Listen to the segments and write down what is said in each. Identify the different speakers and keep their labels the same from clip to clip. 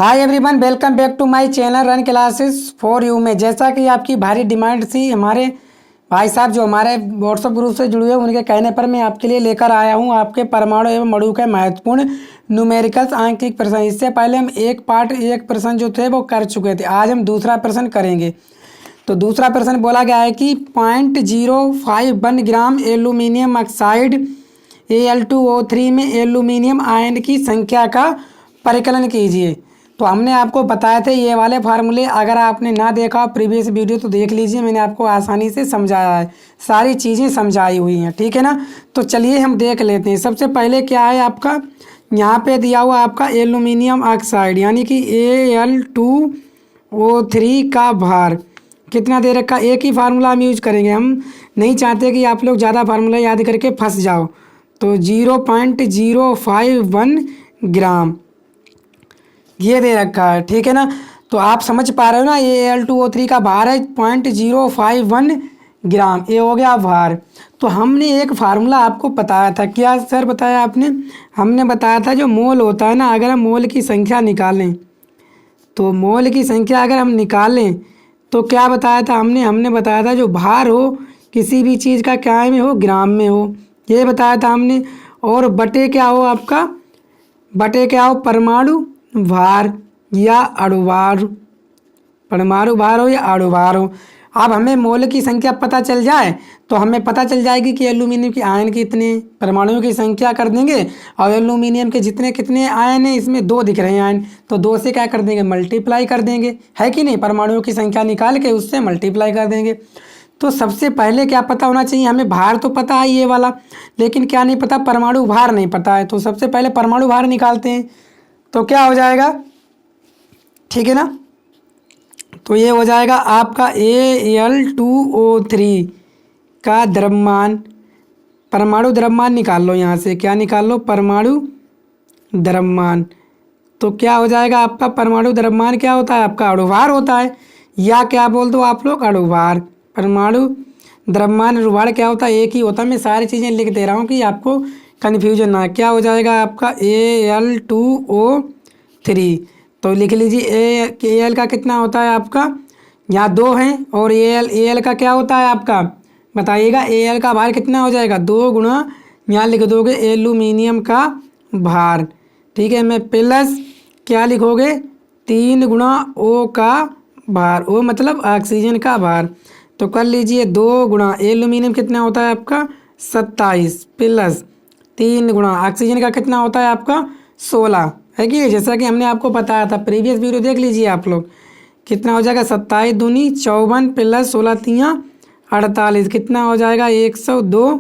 Speaker 1: Hi everyone, welcome back to my channel run classes for you में। जैसा कि आपकी भारी डिमांड थी, हमारे भाई साहब जो हमारे व्हाट्सएप ग्रुप से जुड़े हुए, उनके कहने पर मैं आपके लिए लेकर आया हूं आपके परमाणु एवं अणु के महत्वपूर्ण न्यूमेरिकल्स आंकिक प्रश्न। इससे पहले हम एक प्रश्न जो थे वो कर चुके थे। आज हम दूसरा प्रश्न करेंगे। तो दूसरा प्रश्न बोला गया है कि 0.051 ग्राम एल्यूमिनियम ऑक्साइड Al2O3 में एल्यूमिनियम आयन की संख्या का परिकलन कीजिए। तो हमने आपको बताए थे ये वाले फार्मूले। अगर आपने ना देखा प्रीवियस वीडियो तो देख लीजिए, मैंने आपको आसानी से समझाया है, सारी चीज़ें समझाई हुई हैं, ठीक है ना। तो चलिए हम देख लेते हैं। सबसे पहले क्या है आपका, यहाँ पे दिया हुआ आपका एल्यूमिनियम ऑक्साइड यानी कि Al2O3 का भार कितना दे रखा। एक ही फार्मूला हम यूज करेंगे, हम नहीं चाहते कि आप लोग ज़्यादा फार्मूला याद करके फंस जाओ। तो 0.051 ग्राम ये दे रखा है, ठीक है ना। तो आप समझ पा रहे हो ना, ये Al2O3 का भार है 0.051 ग्राम, ये हो गया भार। तो हमने एक फार्मूला आपको बताया था। क्या सर बताया आपने? हमने बताया था जो मोल होता है ना, अगर हम मोल की संख्या निकालें, तो मोल की संख्या अगर हम निकालें तो क्या बताया था हमने बताया था जो भार हो किसी भी चीज़ का क्या में हो, ग्राम में हो, ये बताया था हमने। और बटे क्या हो आपका, बटे क्या हो, परमाणु भार या अणुभार, परमाणु भार हो या अणुभार हो। अब हमें मोल की संख्या पता चल जाए तो हमें पता चल जाएगी कि एल्यूमिनियम के आयन कितने, परमाणुओं की संख्या कर देंगे। और एल्यूमिनियम के जितने कितने आयन हैं, इसमें 2 दिख रहे हैं आयन, तो 2 से क्या कर देंगे, मल्टीप्लाई कर देंगे, है कि नहीं। परमाणुओं की संख्या निकाल के उससे मल्टीप्लाई कर देंगे। तो सबसे पहले क्या पता होना चाहिए हमें, भार तो पता है ये वाला, लेकिन क्या नहीं पता, परमाणु भार नहीं पता है। तो सबसे पहले परमाणु भार निकालते हैं। तो क्या हो जाएगा, ठीक है ना। तो ये हो जाएगा आपका Al2O3 का द्रव्यमान, परमाणु द्रव्यमान निकाल लो यहाँ से। क्या निकाल लो, परमाणु द्रव्यमान। तो क्या हो जाएगा आपका परमाणु द्रव्यमान, क्या होता है आपका, अणुभार होता है, या क्या बोल दो आप लोग, अणुभार। परमाणु द्रव्यमान अणुभार क्या होता है, एक ही होता है। मैं सारी चीज़ें लिख दे रहा हूँ कि आपको कन्फ्यूजन ना। क्या हो जाएगा आपका Al2O3। तो लिख लीजिए Al का कितना होता है आपका, यहाँ 2 हैं, और Al का क्या होता है आपका, बताइएगा। Al का भार कितना हो जाएगा, 2 गुणा, यहाँ लिख दोगे एल्यूमिनियम का भार, ठीक है। मैं प्लस क्या लिखोगे, 3 गुणा O का भार, O मतलब ऑक्सीजन का भार। तो कर लीजिए 2 गुणा एल्यूमिनियम कितना होता है आपका 27, प्लस 3 गुणा ऑक्सीजन का कितना होता है आपका 16, है कि जैसा कि हमने आपको बताया था। प्रीवियस वीडियो देख लीजिए आप लोग। कितना हो जाएगा, 27 दूनी 54 प्लस 16 तियाँ 48, कितना हो जाएगा 102,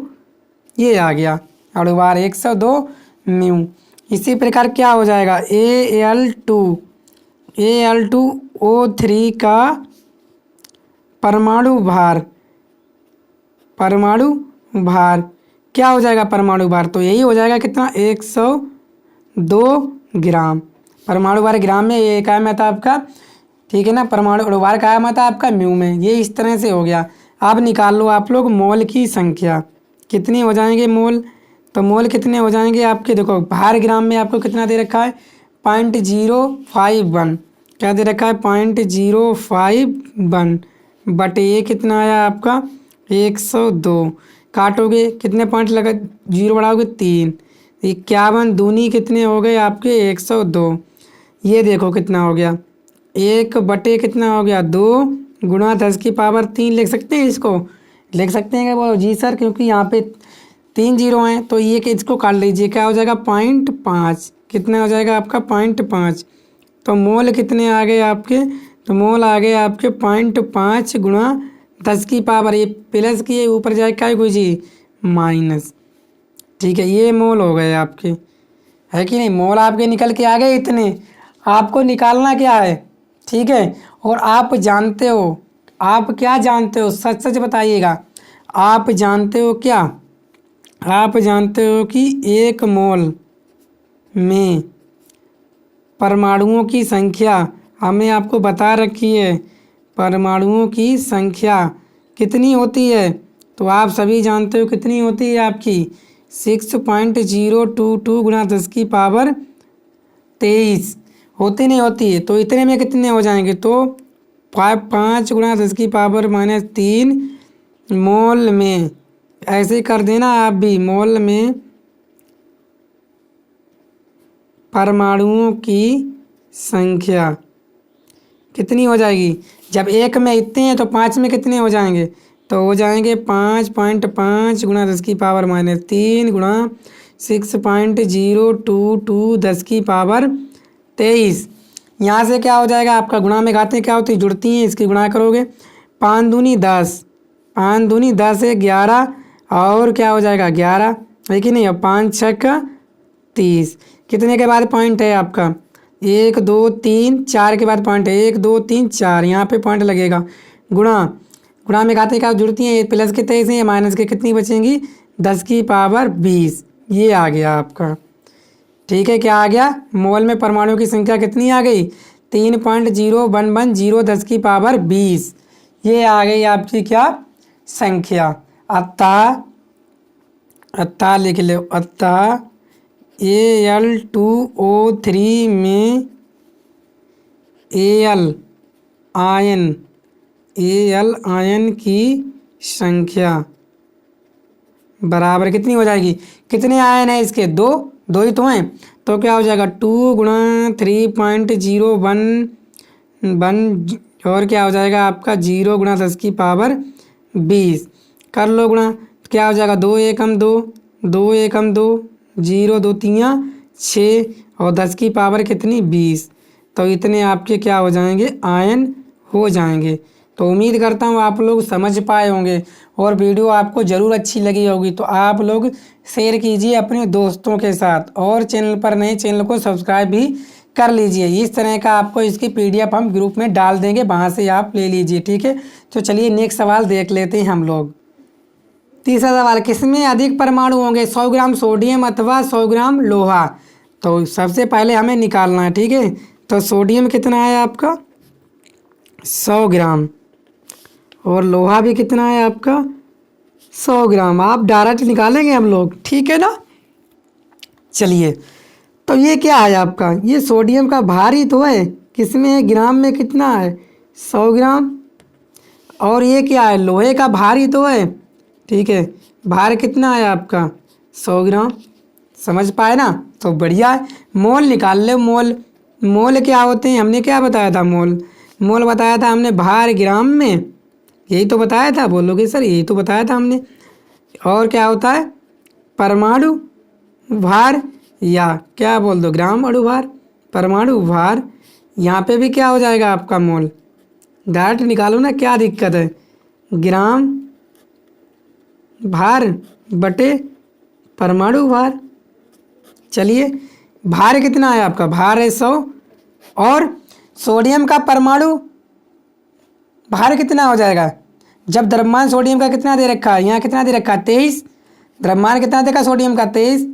Speaker 1: ये आ गया अणुभार 102 म्यू। इसी प्रकार क्या हो जाएगा Al2O3 का परमाणु भार, परमाणु भार क्या हो जाएगा, परमाणु भार तो यही हो जाएगा कितना, 102 ग्राम। परमाणु भार ग्राम में, ये क्या में था आपका, ठीक है ना। परमाणु अणुभार क्या में था आपका, म्यू में। ये इस तरह से हो गया। अब निकाल लो आप लोग मोल की संख्या, कितनी हो जाएंगे मोल। तो मोल कितने हो जाएंगे आपके, देखो भार ग्राम में आपको कितना दे रखा है, 0.051, क्या दे रखा है 0.051 बटे ये कितना आया आपका 102। काटोगे कितने पॉइंट लगा, 0 बढ़ाओगे 3, 51 दूनी कितने हो गए आपके 102। ये देखो कितना हो गया, 1 बटे कितना हो गया 2 गुणा 10 की पावर 3 लिख सकते हैं। इसको लिख सकते हैं क्या, बोलो जी सर, क्योंकि यहाँ पे 3 जीरो हैं। तो ये कि इसको काट लीजिए, क्या हो जाएगा 0.5, कितना हो जाएगा आपका 0.5। तो मोल कितने आ गए आपके, तो मोल आ गए आपके 0.5 गुणा 10 की पावर, ये प्लस की ऊपर जाए क्या कोई जी माइनस, ठीक है। ये मोल हो गए आपके, है कि नहीं। मोल आपके निकल के आ गए इतने। आपको निकालना क्या है, ठीक है। और आप जानते हो, आप क्या जानते हो, सच सच बताइएगा। आप जानते हो क्या, आप जानते हो कि 1 मोल में परमाणुओं की संख्या, हमने आपको बता रखी है परमाणुओं की संख्या कितनी होती है। तो आप सभी जानते हो कितनी होती है आपकी 6.022 गुणा 10 की पावर 23। होती नहीं होती है, तो इतने में कितने हो जाएंगे, तो 5 गुणा 10⁻³ मोल में, ऐसे ही कर देना आप भी, मोल में परमाणुओं की संख्या कितनी हो जाएगी। जब एक में इतने हैं तो 5 में कितने हो जाएंगे, तो हो जाएंगे 5.5 गुणा 10⁻³ गुणा 6.022 10⁻23। यहाँ से क्या हो जाएगा आपका, गुणा में घातें क्या होती है, जुड़ती हैं, इसकी गुणा करोगे 5 दूनी 10, 5 दूनी 10 है 11, और क्या हो जाएगा 11, है कि नहीं। अब 5 छक्का 30, कितने के बाद पॉइंट है आपका, 1 2 3 4 के बाद पॉइंट है, 1 2 3 4, यहाँ पे पॉइंट लगेगा। गुणा में घातें क्या जुड़ती हैं, प्लस के 23 हैं, माइनस के कितनी बचेंगी 10⁻20, ये आ गया आपका। ठीक है, क्या आ गया, मोल में परमाणुओं की संख्या कितनी आ गई, 3.0110 10⁻20, ये आ गई आपकी क्या संख्या। अतः लिख लो, अतः Al2O3 में Al आयन की संख्या बराबर कितनी हो जाएगी, कितने आयन है इसके, दो ही तो हैं, तो क्या हो जाएगा 2 गुणा 3.011 और क्या हो जाएगा आपका 0 गुणा 10⁻20, कर लो गुणा, क्या हो जाएगा 2 एकम 2, 2 एकम 2, 0 2 3 6 और 10 की पावर कितनी 20, तो इतने आपके क्या हो जाएंगे, आयन हो जाएंगे। तो उम्मीद करता हूँ आप लोग समझ पाए होंगे और वीडियो आपको ज़रूर अच्छी लगी होगी, तो आप लोग शेयर कीजिए अपने दोस्तों के साथ, और चैनल पर नए चैनल को सब्सक्राइब भी कर लीजिए। इस तरह का आपको इसकी PDF हम ग्रुप में डाल देंगे, वहाँ से आप ले लीजिए। ठीक है, तो चलिए नेक्स्ट सवाल देख लेते हैं हम लोग। तीसरा सवाल, किसमें अधिक परमाणु होंगे, 100 ग्राम सोडियम अथवा 100 ग्राम लोहा। तो सबसे पहले हमें निकालना है। ठीक है, तो सोडियम कितना है आपका 100 ग्राम, और लोहा भी कितना है आपका 100 ग्राम। आप डायरेक्ट निकालेंगे हम लोग, ठीक है ना। चलिए, तो ये क्या है आपका, ये सोडियम का भार ही तो है, किसमें है, ग्राम में कितना है 100 ग्राम, और ये क्या है, लोहे का भार ही तो है। ठीक है, भार कितना है आपका 100 ग्राम, समझ पाए ना, तो बढ़िया है। मोल निकाल ले, मोल क्या होते हैं, हमने क्या बताया था, मोल बताया था हमने, भार ग्राम में, यही तो बताया था, बोलोगे सर यही तो बताया था हमने। और क्या होता है परमाणु भार, या क्या बोल दो ग्राम अणु भार, परमाणु भार, यहाँ पे भी क्या हो जाएगा आपका मोल, डायरेक्ट निकालो ना, क्या दिक्कत है, ग्राम भार बटे परमाणु भार। चलिए, भार कितना है आपका, भार है 100, और सोडियम का परमाणु भार कितना हो जाएगा, जब द्रव्यमान सोडियम का कितना दे रखा है, यहाँ कितना दे रखा है 23, द्रव्यमान कितना देखा सोडियम का 23,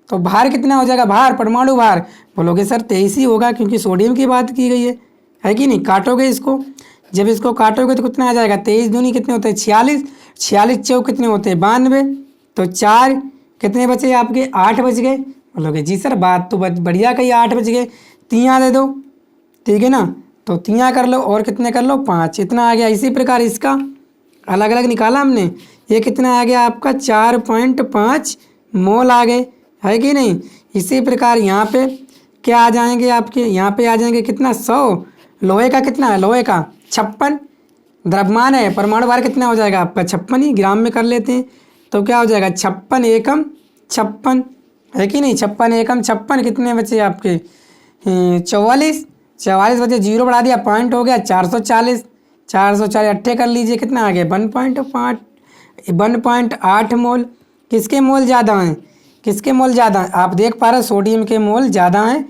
Speaker 1: तो भार कितना हो जाएगा, भार परमाणु भार, बोलोगे सर 23 ही होगा क्योंकि सोडियम की बात की गई है कि नहीं। काटोगे इसको, जब इसको काटोगे तो कितना आ जाएगा, 23 दूनी कितने होते हैं 46, 46 चौक कितने होते हैं 92, तो 4 कितने बचे आपके 8 बच गए। बोलोगे जी सर बात तो बढ़िया कही, 8 बच गए, 3 दे दो, ठीक है ना, तो 3 कर लो, और कितने कर लो 5, इतना आ गया। इसी प्रकार इसका अलग अलग निकाला हमने, ये कितना आ गया आपका 4.5 मोल आ गए, है कि नहीं। इसी प्रकार यहाँ पे क्या आ जाएंगे आपके, यहाँ पे आ जाएंगे कितना 100, लोहे का कितना है, लोहे का 56, द्रव्यमान है, परमाणु भार कितना हो जाएगा आपका 56 ही, ग्राम में कर लेते हैं, तो क्या हो जाएगा 56 एकम 56, है कि नहीं, 56 एकम 56, कितने बचे आपके 44, 44 बचे, 0 बढ़ा दिया, पॉइंट हो गया 440, 440 अट्ठे कर लीजिए, कितना आ गया 1.8 मोल। किसके मोल ज़्यादा हैं, किसके मोल ज़्यादा हैं, आप देख पा रहे हो सोडियम के मोल ज़्यादा हैं।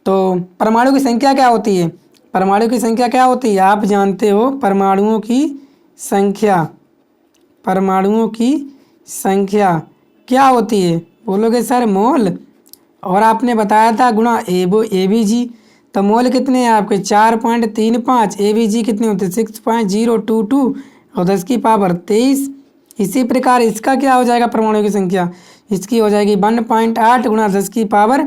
Speaker 1: तो परमाणु की संख्या क्या होती है, परमाणु की संख्या क्या होती है, आप जानते हो परमाणुओं की संख्या, परमाणुओं की संख्या क्या होती है, बोलोगे सर मोल, और आपने बताया था गुणा ABG, तो मोल कितने हैं आपके 4.35, ABG कितने होते हैं 6.022 और 10⁻23। इसी प्रकार इसका क्या हो जाएगा परमाणु की संख्या, इसकी हो जाएगी 1.8 गुणा 10 की पावर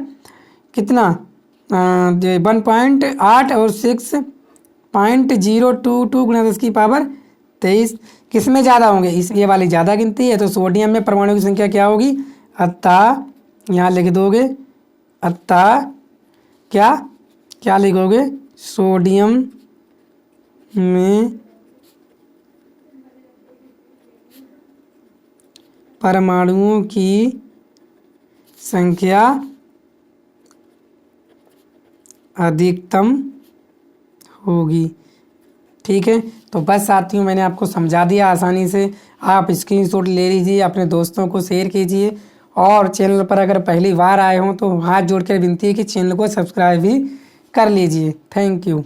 Speaker 1: कितना 1.8 और 6.022 गुणा 10⁻23 किस में ज़्यादा होंगे? इस ये वाली ज़्यादा गिनती है, तो सोडियम में परमाणु की संख्या क्या होगी? अतः यहाँ लिख दोगे, अतः क्या क्या लिखोगे? सोडियम में परमाणुओं की संख्या अधिकतम होगी। ठीक है, तो बस साथियों मैंने आपको समझा दिया आसानी से। आप स्क्रीनशॉट ले लीजिए, अपने दोस्तों को शेयर कीजिए, और चैनल पर अगर पहली बार आए हों तो हाथ जोड़कर विनती है कि चैनल को सब्सक्राइब भी कर लीजिए। Thank you.